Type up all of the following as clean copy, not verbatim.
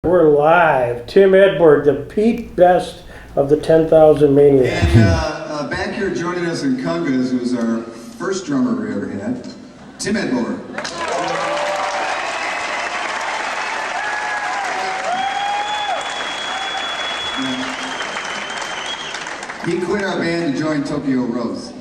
We're live. Tim Edborg, the Pete Best of the 10,000 Maniacs. And back here joining us in congas was our first drummer we ever had, Tim Edborg. He quit our band to join Tokyo Rose.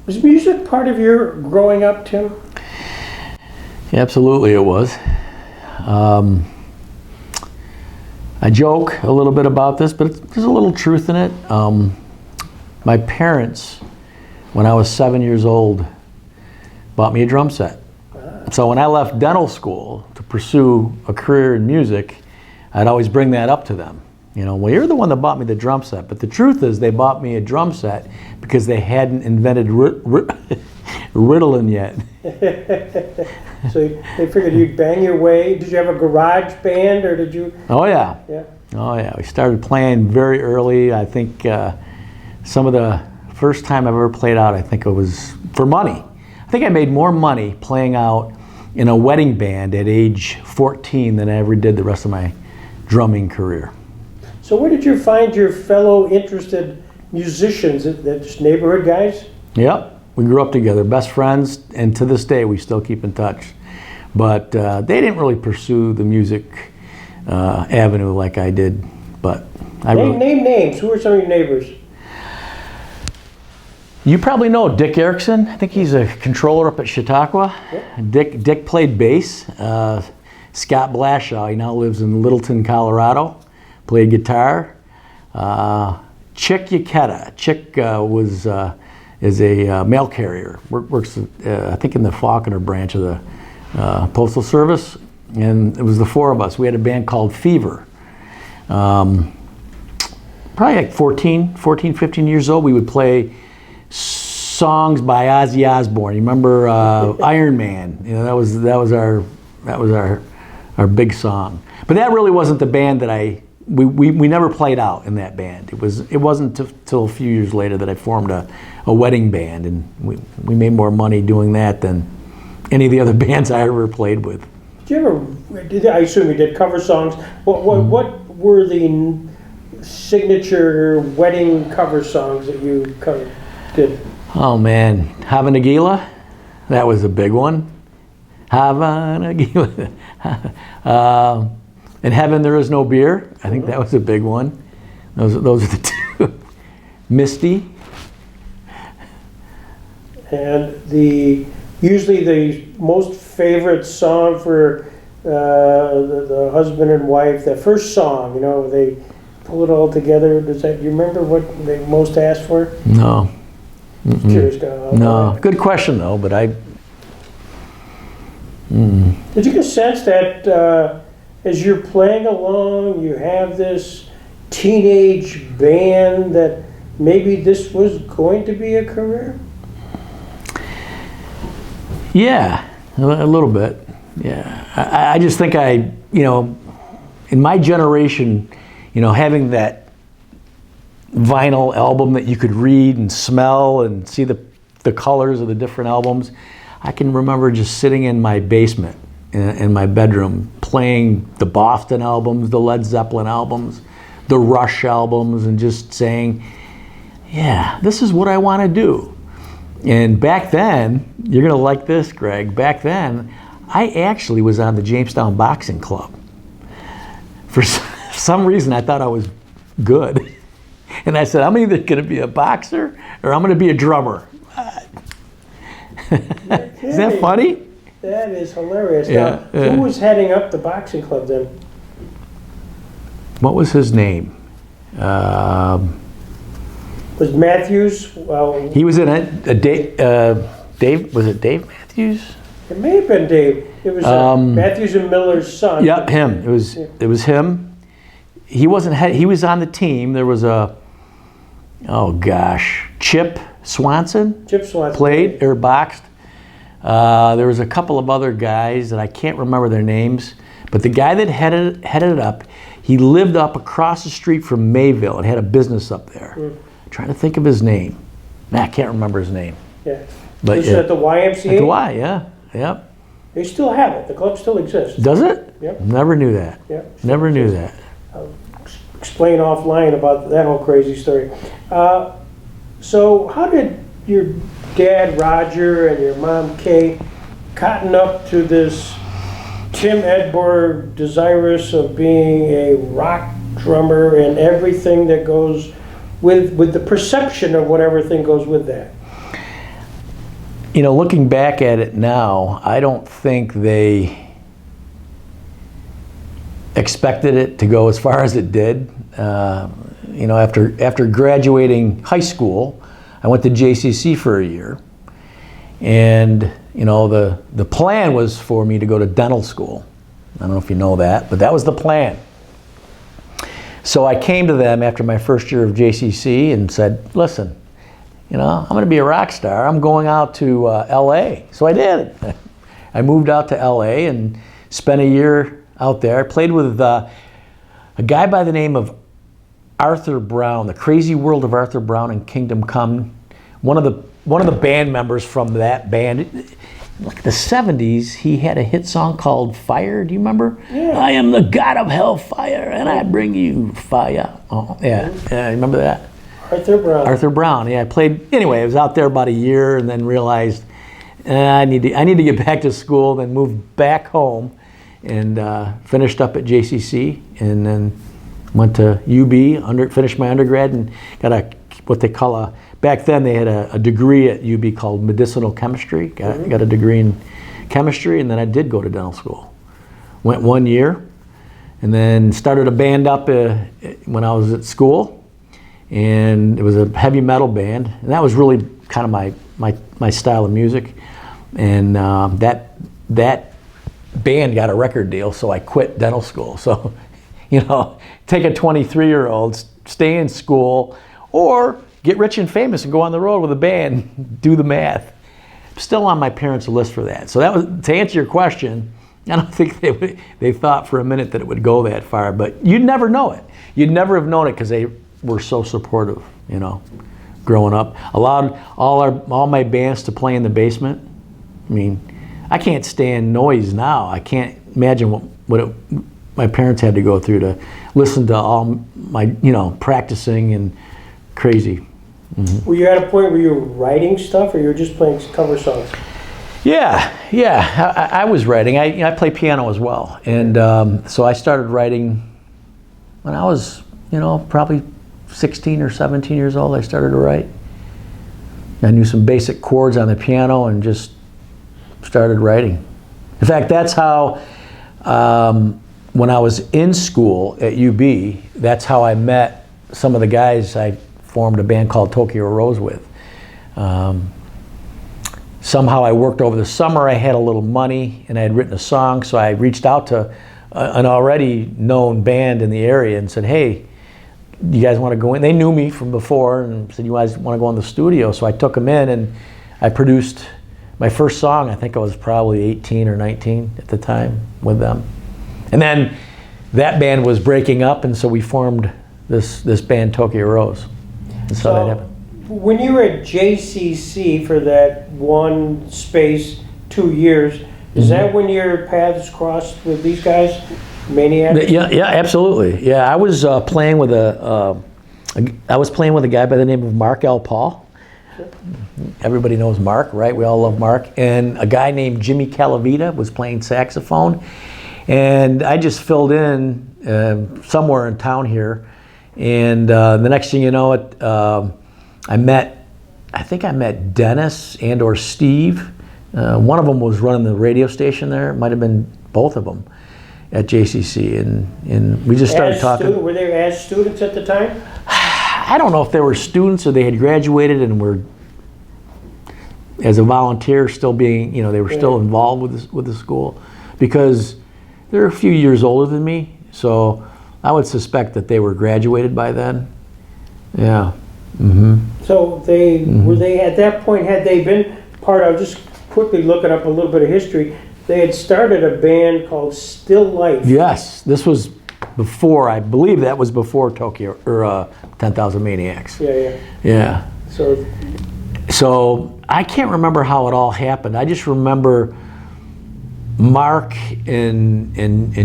Was music part of your growing up, Tim? Absolutely, it was. I joke a little bit about this, but there's a little truth in it. My parents, when I was 7 years old, bought me a drum set. So when I left dental school to pursue a career in music, I'd always bring that up to them. You know, well, you're the one that bought me the drum set. But the truth is, they bought me a drum set because they hadn't invented Ritalin yet. So they figured you'd bang your way. Did you have a garage band, or did you? Oh yeah. Yeah. Oh yeah. We started playing very early. I think some of the first time I've ever played out, I think it was for money. I think I made more money playing out in a wedding band at age 14 than I ever did the rest of my drumming career. So where did you find your fellow interested musicians? They're just neighborhood guys? Yep, we grew up together, best friends, and to this day we still keep in touch. But they didn't really pursue the music avenue like I did. But Name names. Who are some of your neighbors? You probably know Dick Erickson. I think he's a controller up at Chautauqua. Yep. Dick played bass. Scott Blashaw, he now lives in Littleton, Colorado. Played guitar. Chick Yaketa. Chick is a mail carrier. Works, I think, in the Falconer branch of the Postal Service. And it was the four of us. We had a band called Fever. Probably like 14, 15 years old. We would play songs by Ozzy Osbourne. You remember Iron Man? You know, that was our big song. But that really wasn't the band that we never played out in that band. It wasn't till a few years later that I formed a wedding band, and we made more money doing that than any of the other bands I ever played with. I assume you did cover songs. What were the signature wedding cover songs that you did? Oh man, Hava Nagila, that was a big one. Hava Nagila. In Heaven There Is No Beer, I think that was a big one. Those are the two. Misty. And usually the most favorite song for the husband and wife, the first song, you know, they pull it all together. Do you remember what they most asked for? No. Curious. No. Good question though, but I. Did you get a sense that as you're playing along, you have this teenage band that maybe this was going to be a career? Yeah, a little bit. Yeah, I just think in my generation, having that vinyl album that you could read and smell and see the colors of the different albums, I can remember just sitting in my basement in my bedroom playing the Boston albums, the Led Zeppelin albums, the Rush albums, and just saying, yeah, this is what I want to do. And back then, you're going to like this, Greg, back then, I actually was on the Jamestown Boxing Club. For some reason, I thought I was good. And I said, I'm either going to be a boxer or I'm going to be a drummer. Is that funny? That is hilarious. Yeah, now, who was heading up the boxing club then? What was his name? Was Matthews? Well, he was in it. Dave, was it Dave Matthews? It may have been Dave. It was Matthews and Miller's son. Yep, him. It was him. He wasn't. He was on the team. There was Chip Swanson. Chip Swanson played or boxed. There was a couple of other guys that I can't remember their names, but the guy that headed it up, he lived up across the street from Mayville and had a business up there. Trying to think of his name. I can't remember his name. Yeah. But was it at the YMCA? At the Y, yeah. Yep. They still have it. The club still exists. Does it? Yep. Never knew that. Yep. Never knew that. I'll explain offline about that whole crazy story. So how did your dad, Roger, and your mom, Kay, cotton up to this Tim Edborg desirous of being a rock drummer and everything that goes with the perception of what everything goes with that? Looking back at it now, I don't think they expected it to go as far as it did. After graduating high school, I went to JCC for a year, and the plan was for me to go to dental school. I don't know if you know that, but that was the plan. So I came to them after my first year of JCC and said, listen, you know, I'm going to be a rock star. I'm going out to LA. So I did. I moved out to LA and spent a year out there. I played with a guy by the name of Arthur Brown, The Crazy World of Arthur Brown and Kingdom Come. One of the band members from that band. Like the 70s, he had a hit song called Fire. Do you remember? Yeah. I am the God of Hellfire, and I bring you fire. Oh, yeah. Yeah, you remember that? Arthur Brown. Arthur Brown. Yeah, I played. Anyway, I was out there about a year, and then realized I need to get back to school. Then moved back home, and finished up at JCC, and then went to UB. Finished my undergrad, and got what they call back then they had a degree at UB called medicinal chemistry. Got a degree in chemistry, and then I did go to dental school. Went 1 year, and then started a band up when I was at school, and it was a heavy metal band, and that was really kind of my style of music. And that band got a record deal, so I quit dental school. So, you know, take a 23-year-old, stay in school, or get rich and famous and go on the road with a band. Do the math. Still on my parents' list for that. So that was, to answer your question, I don't think they thought for a minute that it would go that far, but you'd never know it. You'd never have known it because they were so supportive, you know, growing up. Allowed all my bands to play in the basement. I mean, I can't stand noise now. I can't imagine what my parents had to go through to listen to all my, you know, practicing and crazy. Mm-hmm. Were you at a point where you were writing stuff, or you were just playing cover songs? Yeah. I was writing. I play piano as well, and so I started writing when I was, you know, probably 16 or 17 years old. I started to write. I knew some basic chords on the piano and just started writing. In fact, that's how, when I was in school at UB, that's how I met some of the guys I formed a band called Tokyo Rose with. Somehow I worked over the summer. I had a little money and I had written a song, so I reached out to an already known band in the area and said, hey, you guys want to go in? They knew me from before and said, you guys want to go in the studio? So I took them in and I produced my first song. I think I was probably 18 or 19 at the time with them. And then that band was breaking up, and so we formed this band, Tokyo Rose. And so that happened. When you were at JCC for that 2 years, is that when your paths crossed with these guys, Maniacs? Yeah, absolutely. Yeah, I was playing with a guy by the name of Mark L. Paul. Sure. Everybody knows Mark, right? We all love Mark. And a guy named Jimmy Calavita was playing saxophone. And I just filled in somewhere in town here. And the next thing you know, I think I met Dennis and or Steve. One of them was running the radio station there. It might have been both of them at JCC. And we just started talking. Were they as students at the time? I don't know if they were students or they had graduated and were, as a volunteer, still being, you know, they were still involved with the school, because they're a few years older than me, so I would suspect that they were graduated by then. Yeah. Mm-hmm. So were they at that point, had they been part of, just quickly looking up a little bit of history, they had started a band called Still Life. Yes, this was before, I believe that was before Tokyo, or 10,000 Maniacs. Yeah. So I can't remember how it all happened. I just remember Mark and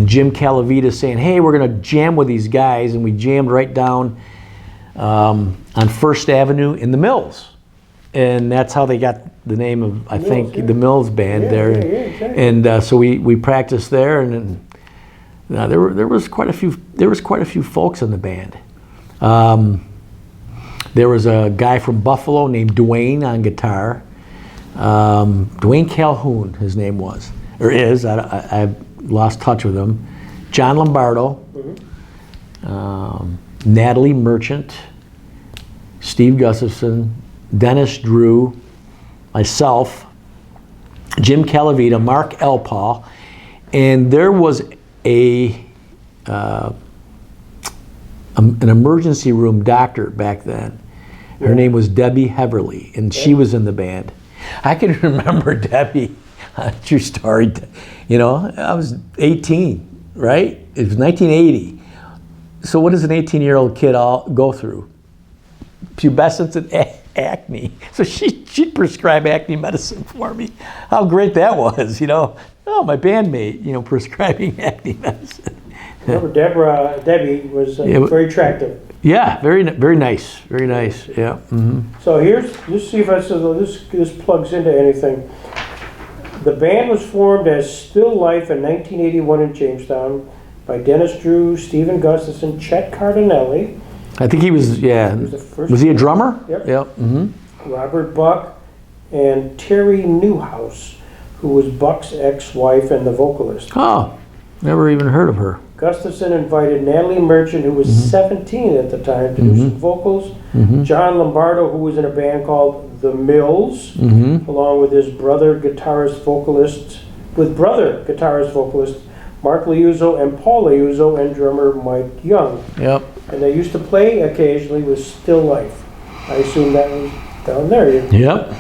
Jim Calavita saying, hey, we're going to jam with these guys, and we jammed right down on First Avenue in the Mills. And that's how they got the name of, I think, the Mills Band there. Exactly. And so we practiced there, and there was quite a few folks in the band. There was a guy from Buffalo named Dwayne on guitar. Dwayne Calhoun, his name was, or is. I lost touch with him. John Lombardo, Natalie Merchant, Steve Gustafson, Dennis Drew, myself, Jim Calavita, Mark L. Paul, and there was an emergency room doctor back then. Her name was Debbie Heverly, and she was in the band. I can remember Debbie, true story, you know, I was 18, right? It was 1980. So what does an 18-year-old kid all go through? Pubescence and acne. So she'd prescribe acne medicine for me. How great that was, you know. Oh, my bandmate, you know, prescribing acne medicine. Remember Debbie was very attractive. Yeah, very nice, very nice. Yeah. Mm-hmm. So let's see if this plugs into anything. The band was formed as Still Life in 1981 in Jamestown by Dennis Drew, Stephen Gustafson, Chet Cardinelli. I think he was, yeah. Was he a drummer? Yep. Yep. Mm-hmm. Robert Buck and Terry Newhouse, who was Buck's ex-wife and the vocalist. Oh, never even heard of her. Gustafson invited Natalie Merchant, who was 17 at the time, to do some vocals. John Lombardo, who was in a band called The Mills, along with his brother guitarist vocalist Mark Liuzzo and Paul Liuzzo and drummer Mike Young. Yep. And they used to play occasionally with Still Life. I assume that was down there. Yep.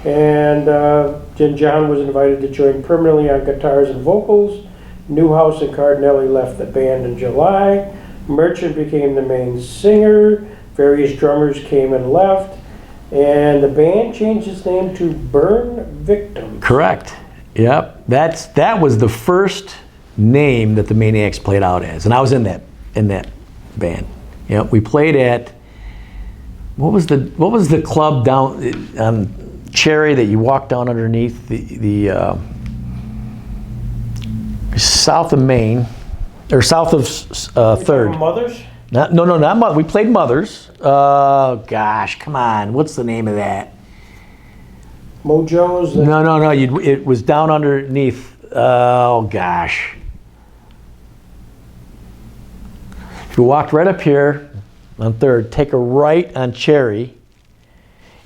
And then John was invited to join permanently on guitars and vocals. Newhouse and Cardinelli left the band in July. Merchant became the main singer. Various drummers came and left. And the band changed its name to Burn Victims. Correct. Yep. That was the first name that the Maniacs played out as. And I was in that band. Yep. We played at, what was the club down on Cherry that you walked down underneath the south of Main, or south of Third. Mothers? Not Mothers. We played Mothers. Gosh, come on. What's the name of that? Mojo's? No. It was down underneath. Oh, gosh. If you walked right up here on Third, take a right on Cherry,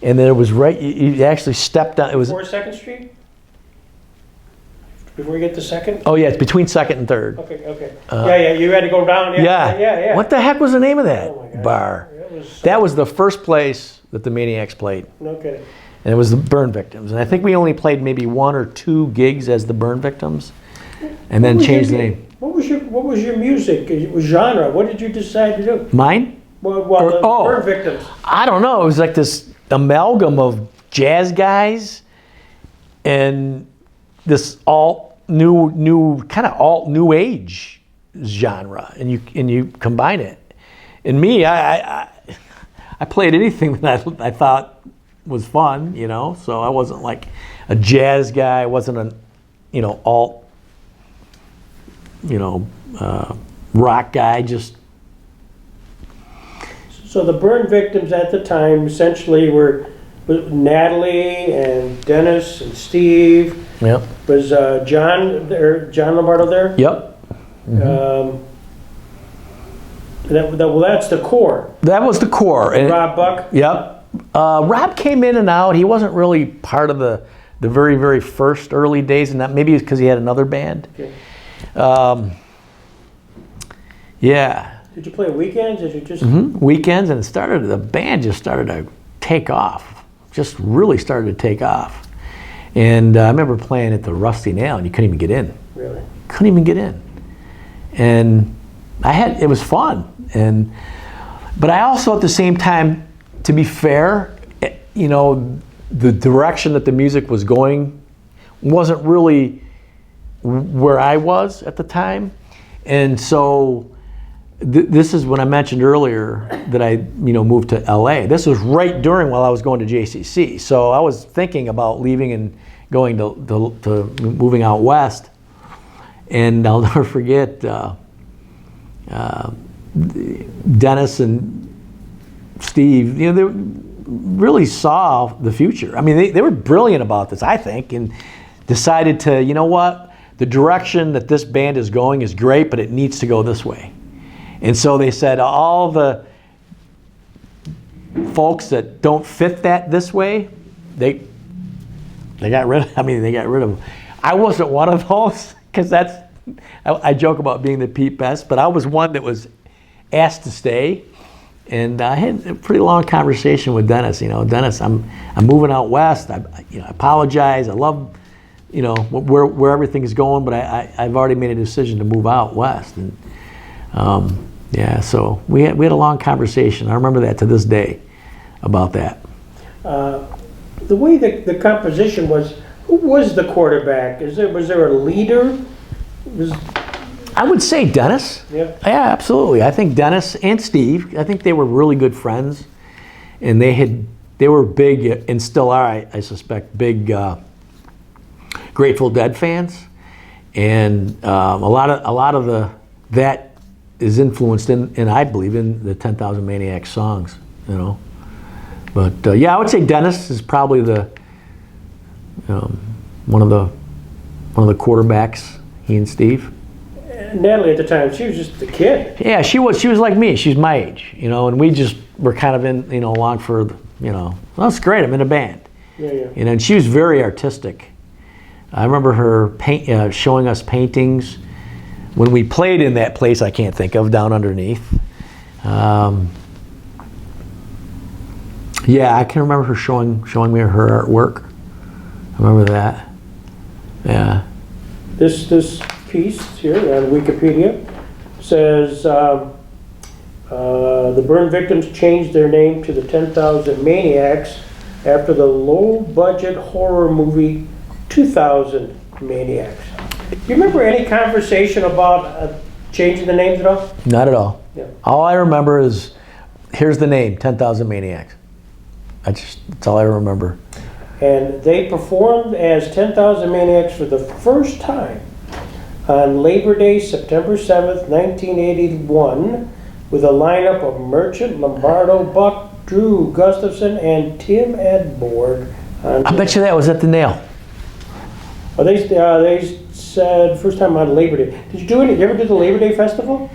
and then it was right, you actually stepped on, it was... Before 2nd Street? Before you get to 2nd? Oh, yeah, it's between 2nd and 3rd. Okay. Yeah, you had to go down. Yeah. What the heck was the name of that Oh my gosh. bar? was That was the first place that the Maniacs played. No kidding. And it was the Burn Victims. And I think we only played maybe 1 or 2 gigs as the Burn Victims, and then changed the name. What was your music? It was genre. What did you decide to do? Mine? The Burn Victims. I don't know. It was like this amalgam of jazz guys and this new kind of alt new age genre, and you combine it. And me, I played anything that I thought was fun, you know. So I wasn't like a jazz guy. I wasn't an alt, rock guy. Just So the Burn Victims at the time essentially were Natalie and Dennis and Steve. Yep. Was John Lombardo there? Yep. That's the core. That was the core. And Rob Buck. Yep. Rob came in and out. He wasn't really part of the very, very first early days, and that maybe it's because he had another band. Okay. Yeah. Did you play weekends? Did you just? Weekends, and the band just started to take off. Just really started to take off. And I remember playing at the Rusty Nail, and you couldn't even get in. Really? Couldn't even get in. And it was fun. But I also, at the same time, to be fair, the direction that the music was going wasn't really where I was at the time. And so this is when I mentioned earlier that I moved to LA. This was right while I was going to JCC. So I was thinking about leaving and going to moving out west. And I'll never forget Dennis and Steve. They really saw the future. I mean, they were brilliant about this, I think, and decided to, the direction that this band is going is great, but it needs to go this way. And so they said all the folks that don't fit this way, they got rid of. They got rid of them. I wasn't one of those, because that's I joke about being the Pete Best, but I was one that was asked to stay. And I had a pretty long conversation with Dennis. Dennis, I'm moving out west. I apologize. I love, where everything is going, but I've already made a decision to move out west. And so we had a long conversation. I remember that to this day about that. The way the composition was, who was the quarterback? Was there a leader? I would say Dennis. Yeah. Yeah, absolutely. I think Dennis and Steve, I think they were really good friends. And they were big, and still are, I suspect, big Grateful Dead fans. And a lot of that is influenced in I believe, in the 10,000 Maniacs songs, But I would say Dennis is probably one of the quarterbacks, he and Steve. Natalie at the time, she was just a kid. Yeah, she was like me. She's my age, and we just were kind of in, along for, well, that's great. I'm in a band. Yeah. And she was very artistic. I remember her showing us paintings when we played in that place I can't think of down underneath. I can remember her showing me her artwork. I remember that. Yeah. This piece here on Wikipedia says the burn victims changed their name to the 10,000 Maniacs after the low-budget horror movie 2,000 Maniacs. Do you remember any conversation about changing the names at all? Not at all. Yeah. All I remember is, here's the name, 10,000 Maniacs. That's all I remember. And they performed as 10,000 Maniacs for the first time on Labor Day, September 7th, 1981, with a lineup of Merchant, Lombardo, Buck, Drew Gustafson, and Tim Edborg. I bet you that was at the Nail. Oh, they said first time on Labor Day. Did you ever do the Labor Day Festival?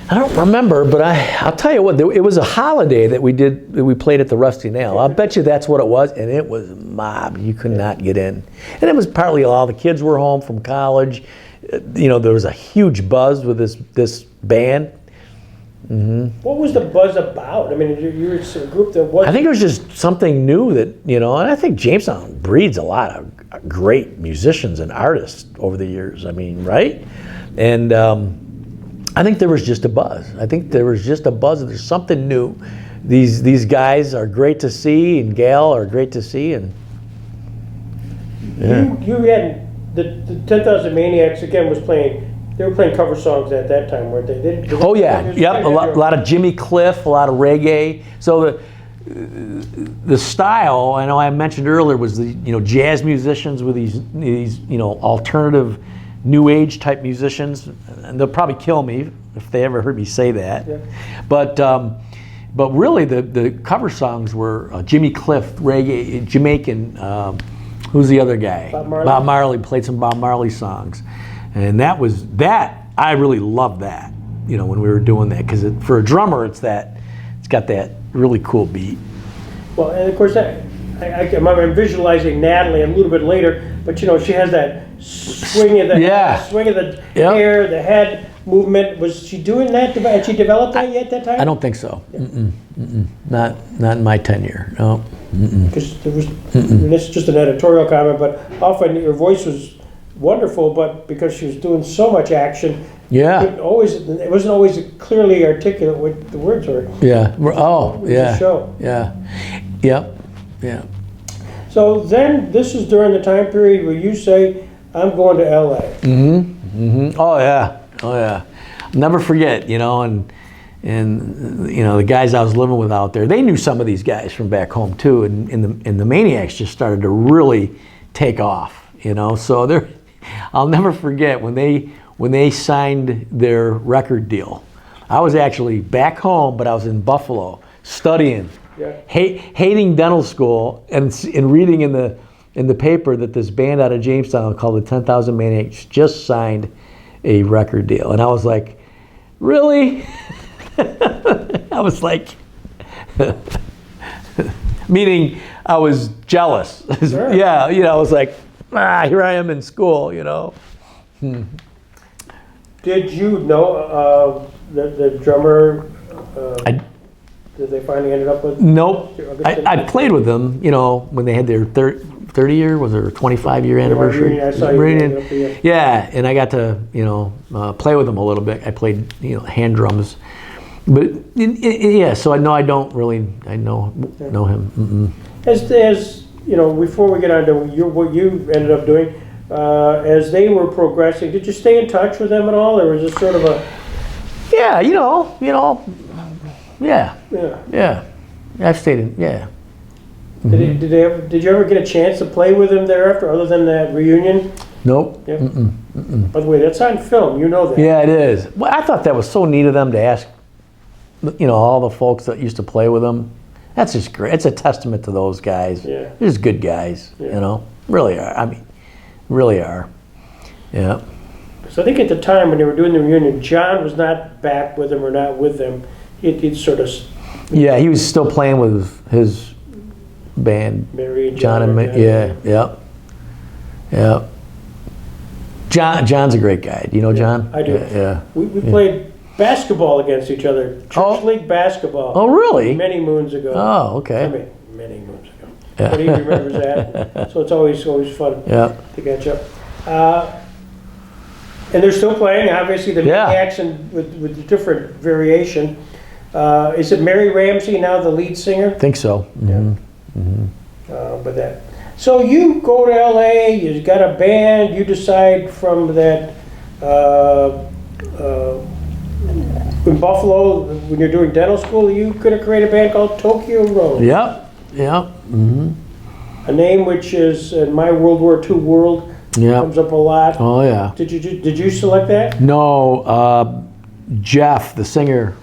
I don't remember, but I'll tell you what, it was a holiday that we played at the Rusty Nail. I'll bet you that's what it was, and it was mob. You could not get in. And it was partly all the kids were home from college. There was a huge buzz with this band. Mm-hmm. What was the buzz about? I mean, you were a group that was... I think it was just something new that, and I think Jamestown breeds a lot of great musicians and artists over the years. I mean, right? And I think there was just a buzz. There's something new. These guys are great to see, and Gail are great to see, and yeah. You had the 10,000 Maniacs again was playing. They were playing cover songs at that time, weren't they? Oh yeah, yep. A lot of Jimmy Cliff, a lot of reggae. So the style, I know I mentioned earlier, was the jazz musicians with these alternative new age type musicians, and they'll probably kill me if they ever heard me say that. Yeah. But really the cover songs were Jimmy Cliff, reggae, Jamaican. Who's the other guy? Bob Marley played some Bob Marley songs, and I really loved that. When we were doing that, because for a drummer, it's got that really cool beat. Well, and of course I'm visualizing Natalie a little bit later, but she has that swing of the hair, the head movement. Was she doing that? Had she developed that yet at that time? I don't think so. Yeah. Not in my tenure. No. Because there was, and this is just an editorial comment, but often your voice was wonderful, but because she was doing so much action, it wasn't always clearly articulate what the words were. Yeah. Oh, yeah. Show. Yeah. Yep. Yeah. So then, this is during the time period where you say, "I'm going to LA." Oh yeah. I'll never forget. And the guys I was living with out there, they knew some of these guys from back home too, and the Maniacs just started to really take off. So I'll never forget when they signed their record deal. I was actually back home, but I was in Buffalo studying. Yeah. Hating dental school and reading in the paper that this band out of Jamestown called the 10,000 Maniacs just signed a record deal, and I was like, really? I was like, meaning I was jealous. Sure. Yeah, I was like, here I am in school, Did you know the drummer I, that they finally ended up with? nope. I played with them, you know, when they had their 30 year, was their 25-year anniversary? Reunion, I saw you Reunion. up there. Yeah, and I got to, you know, play with them a little bit. I played, you know, hand drums. But, yeah, so I know know him. Mm-mm. As you know, before we get on to what you ended up doing, as they were progressing, did you stay in touch with them at all, or was it sort of a? Yeah, you know, yeah. Yeah. I've stayed in, yeah. Did you ever get a chance to play with them thereafter, other than that reunion? Nope. Yeah. By the way, that's on film. You know that. Yeah, it is. Well, I thought that was so neat of them to ask, you know, all the folks that used to play with them. That's just great. It's a testament to those guys. Yeah. They're just good guys, Yeah. you know. Really are. I mean, really are. Yeah. So I think at the time when they were doing the reunion, John was not back with them or not with them. He'd sort of Yeah, he was still playing with his band. Mary and John and yeah. John's a great guy. Do you know John? I do. Yeah. We played basketball against each other. Church league basketball. Oh, really? Many moons ago. Oh, okay. I mean, many moons ago. But he remembers that. So it's always fun Yeah. to catch up. And they're still playing, obviously, the Maniacs and with different variation. Is it Mary Ramsey now the lead singer? I think so. Mm-hmm. But that. So you go to LA, you got a band, you decide from that in Buffalo, when you're doing dental school, you could have created a band called Tokyo Rose. Yep. Mm-hmm. A name which is in my World War II world comes up a lot. Oh, yeah. Did you select that? No, Jeff, the singer,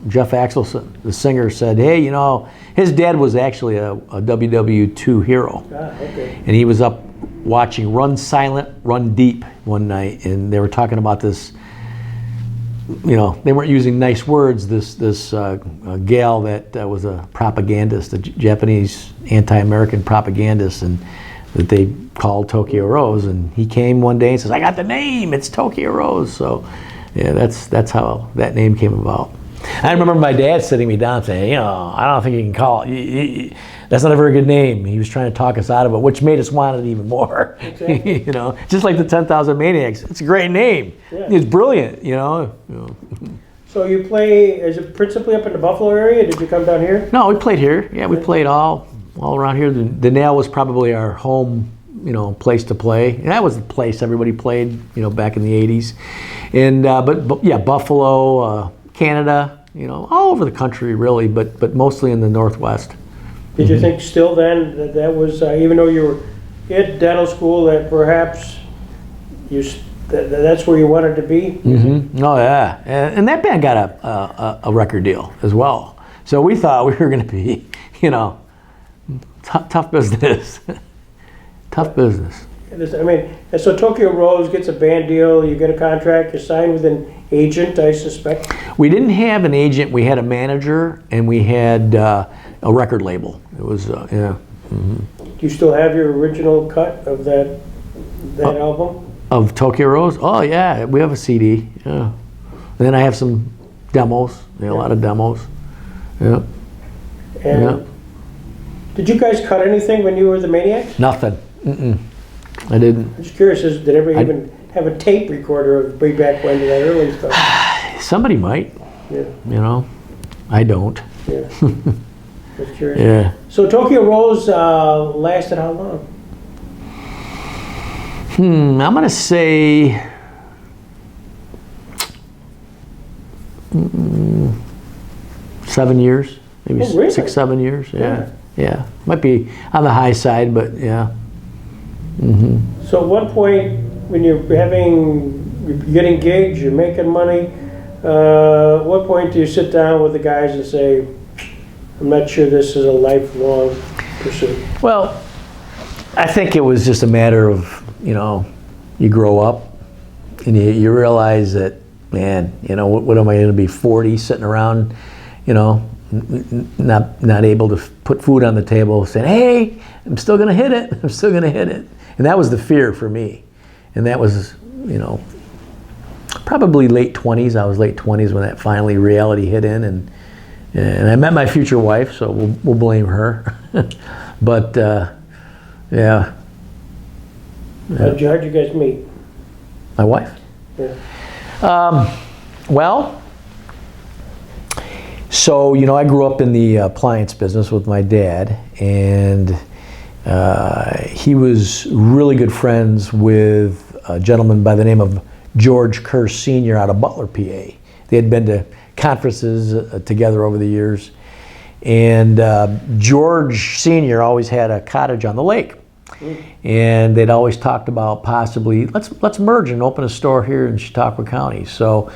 Jeff Axelson, the singer, said, hey, you know, his dad was actually a WW2 hero. Okay. And he was up watching Run Silent, Run Deep one night, and they were talking about this, you know, they weren't using nice words, this gal that was a propagandist, a Japanese anti-American propagandist, and that they called Tokyo Rose. And he came one day and says, I got the name, it's Tokyo Rose. So, yeah, that's how that name came about. I remember my dad sitting me down saying, you know, I don't think you can call it. That's not a very good name. He was trying to talk us out of it, which made us want it even more. Exactly. You know, just like the 10,000 Maniacs. It's a great name. Yeah. It's brilliant, you know. So you play, is it principally up in the Buffalo area? Did you come down here? No, we played here. Yeah, we played all around here. The Nail was probably our home, you know, place to play. And that was the place everybody played, you know, back in the 80s. And, but yeah, Buffalo, Canada, you know, all over the country really, but mostly in the Northwest. Did you think still then that was, even though you were at dental school, that perhaps that's where you wanted to be? Mm-hmm. Oh yeah, and that band got a record deal as well. So we thought we were going to be, you know, tough business. Tough business. I mean, and so Tokyo Rose gets a band deal, you get a contract, you're signed with an agent, I suspect? We didn't have an agent, we had a manager, and we had a record label. It was, yeah. Mm-hmm. Do you still have your original cut of that album? Of Tokyo Rose? Oh yeah, we have a CD, yeah. And then I have some demos, a lot of demos. Yeah. And did you guys cut anything when you were the Maniacs? Nothing. Mm-mm. I didn't. I'm just curious, did everybody even have a tape recorder of way back when to that early stuff? Somebody might. Yeah. You know, I don't. Yeah. Just curious. Yeah. So Tokyo Rose lasted how long? I'm gonna say 7 years, maybe Oh, really? 6, 7 years. Yeah. Might be on the high side, but yeah. Mm-hmm. So at one point, when you're getting gigs, you're making money, at what point do you sit down with the guys and say, I'm not sure this is a lifelong pursuit? Well, I think it was just a matter of, you know, you grow up and you realize that, man, you know, what am I going to be 40 sitting around, you know, not able to put food on the table, saying, hey, I'm still going to hit it. I'm still going to hit it. And that was the fear for me. And that was, you know, probably late 20s. I was late 20s when that finally reality hit in, and I met my future wife, so we'll blame her. But yeah. How'd you guys meet? My wife? Yeah. Well, so, you know, I grew up in the appliance business with my dad, and he was really good friends with a gentleman by the name of George Kerr Sr. out of Butler, PA. They had been to conferences together over the years. And George Sr. always had a cottage on the lake. And they'd always talked about possibly, let's merge and open a store here in Chautauqua County. So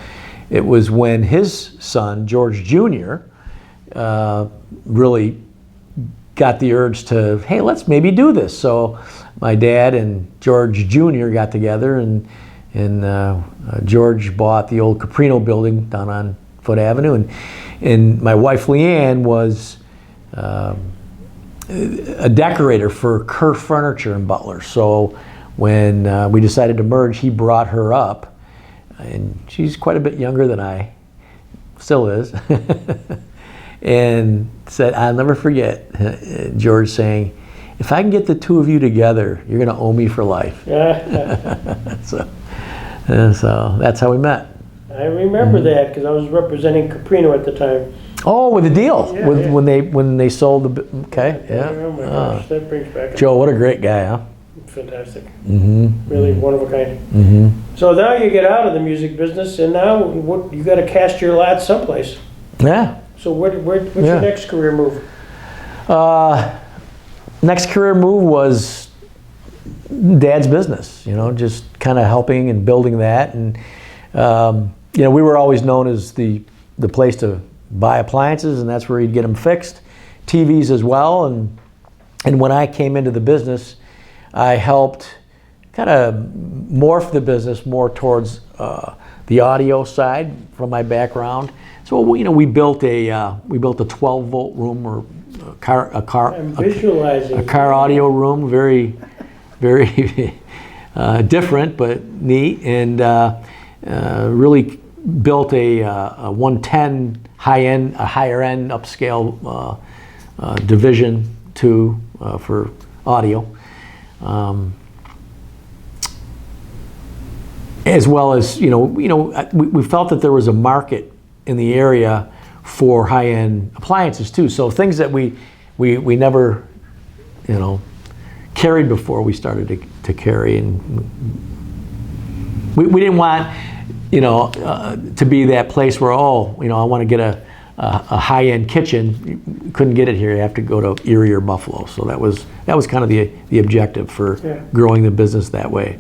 it was when his son, George Jr., really got the urge to, hey, let's maybe do this. So my dad and George Jr. got together, and George bought the old Caprino building down on Foot Avenue, and my wife Leanne was a decorator for Kerr Furniture in Butler. So when we decided to merge, he brought her up, and she's quite a bit younger than I, still is, and said, I'll never forget George saying, if I can get the two of you together, you're going to owe me for life. So that's how we met. I remember that because I was representing Caprino at the time. Oh, with the deal, Yeah, yeah. when they sold the, okay, yeah. Oh my gosh, that brings back. Joe, what a great guy, huh? Fantastic. Mm-hmm. Really one of a kind. Mm-hmm. So now you get out of the music business, and now you got to cast your lot someplace. Yeah. So what's your next career move? Next career move was Dad's business, you know, just kind of helping and building that. And, you know, we were always known as the place to buy appliances, and that's where he'd get them fixed. TVs as well. And when I came into the business, I helped kind of morph the business more towards the audio side from my background. So, you know, we built a 12-volt room, or I'm visualizing. a car audio room, very, very different but neat, and really built a 110 higher end upscale division too for audio, as well as we felt that there was a market in the area for high-end appliances too. So things that we never, carried before, we started to carry, and we didn't want, to be that place where, I want to get a high-end kitchen. You couldn't get it here. You have to go to Erie or Buffalo. So that was kind of the objective for growing the business that way.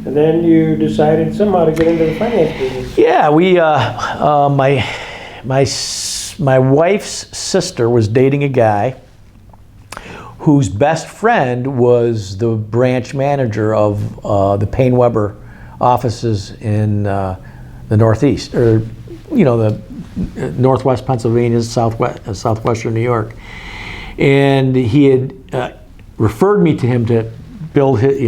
And then you decided somehow to get into the finance business. Yeah, we my wife's sister was dating a guy whose best friend was the branch manager of the Payne Weber offices in the Northeast, or the Northwest Pennsylvania, Southwestern New York, and he had referred me to him to build his,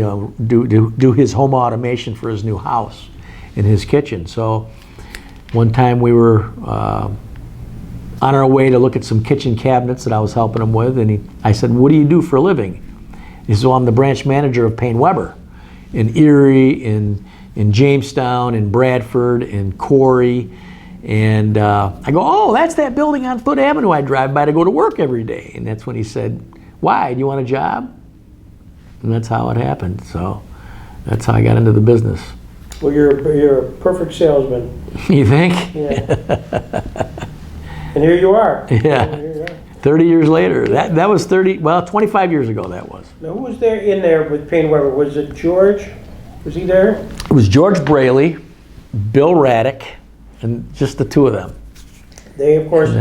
do his home automation for his new house in his kitchen. So one time we were on our way to look at some kitchen cabinets that I was helping him with, and I said, "What do you do for a living?" He said, "Well, I'm the branch manager of Payne Weber in Erie, in Jamestown, in Bradford, in Corey." And I go, "Oh, that's that building on Foot Avenue I drive by to go to work every day." And that's when he said, "Why? Do you want a job?" And that's how it happened. So that's how I got into the business. Well, you're a perfect salesman. You think? Yeah. And here you are. Yeah. Here you are. 30 years later. That was 25 years ago that was. Now, who was there in there with Payne Weber? Was it George? Was he there? It was George Braley, Bill Raddick, and just the two of them. They, of course,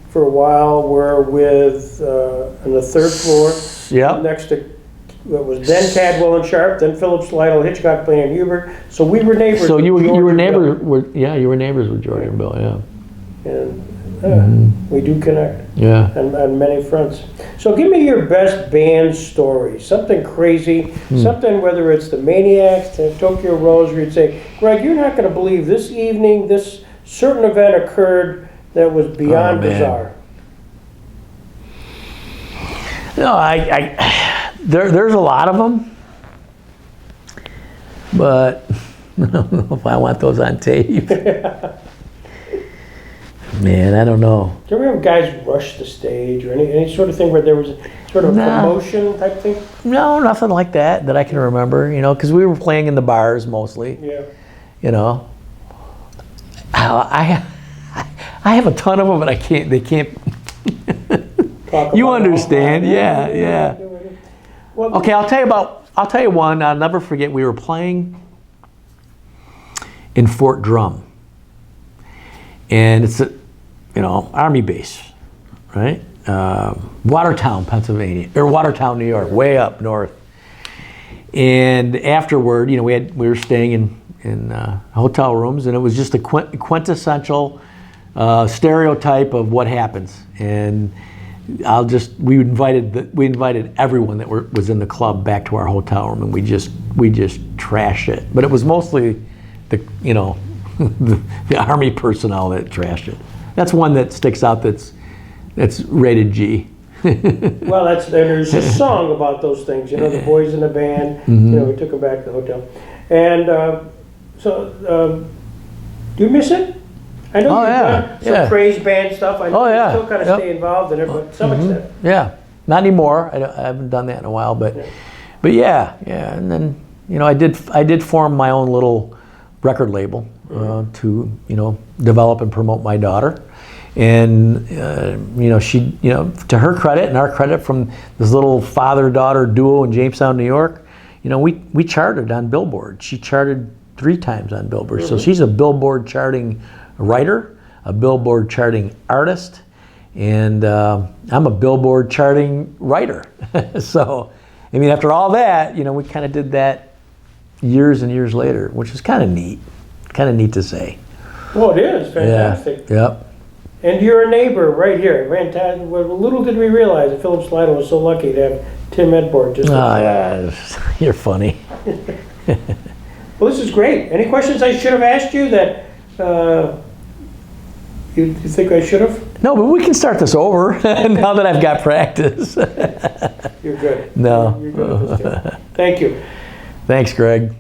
for a while were with on the third floor. Yep. Next to what was then Cadwell and Sharp, then Phillips, Lytle, Hitchcock, Plain, and Hubert. So we were neighbors. So you with were George and neighbors Bill. you were neighbors with George and Bill, yeah. And Mm-hmm. we do connect Yeah. on many fronts. So give me your best band story, something crazy, something, whether it's the Maniacs, the Tokyo Rosary, you'd say, Greg, you're not going to believe this evening, this certain event occurred that was beyond man. bizarre. No, there's a lot of them, but I don't know if I want those on tape. Man, I don't know. Do you ever have guys rush the stage or any sort of thing where there was sort of a No. commotion type thing? No, nothing like that I can remember, because we were playing in the bars mostly, Yeah. I have a ton of them, but they can't, Talk you about understand, all- yeah. Well, Okay, I'll tell you one, I'll never forget, we were playing in Fort Drum. And it's a, Army base, right? Watertown, Pennsylvania, or Watertown, New York, way up north. And afterward, we were staying in hotel rooms, and it was just a quintessential stereotype of what happens. And we invited everyone that was in the club back to our hotel room, and we just trashed it. But it was mostly the Army personnel that trashed it. That's one that sticks out. That's rated G. Well, there's a song about those things. The boys in the band. We took them back to the hotel, and do you miss it? I know you've done some praise band stuff. I know you still kind of stay involved in it, but to some extent. Yeah, not anymore. I haven't done that in a while, but yeah. And then I did form my own little record label to develop and promote my daughter. And she, to her credit and our credit, from this little father-daughter duo in Jamestown, New York, we charted on Billboard. She charted 3 times on Billboard. So she's a Billboard charting writer, a Billboard charting artist, and I'm a Billboard charting writer. So, after all that, we kind of did that years and years later, which is kind of neat to say. Well, it is fantastic. Yeah. Yep. And you're a neighbor right here. Fantastic. Well, little did we realize that Philip Slido was so lucky to have Tim Edborg just. You're funny. Well, this is great. Any questions I should have asked you that you think I should have? No, but we can start this over now that I've got practice. You're good. No. You're good at this, Tim. Thank you. Thanks, Greg.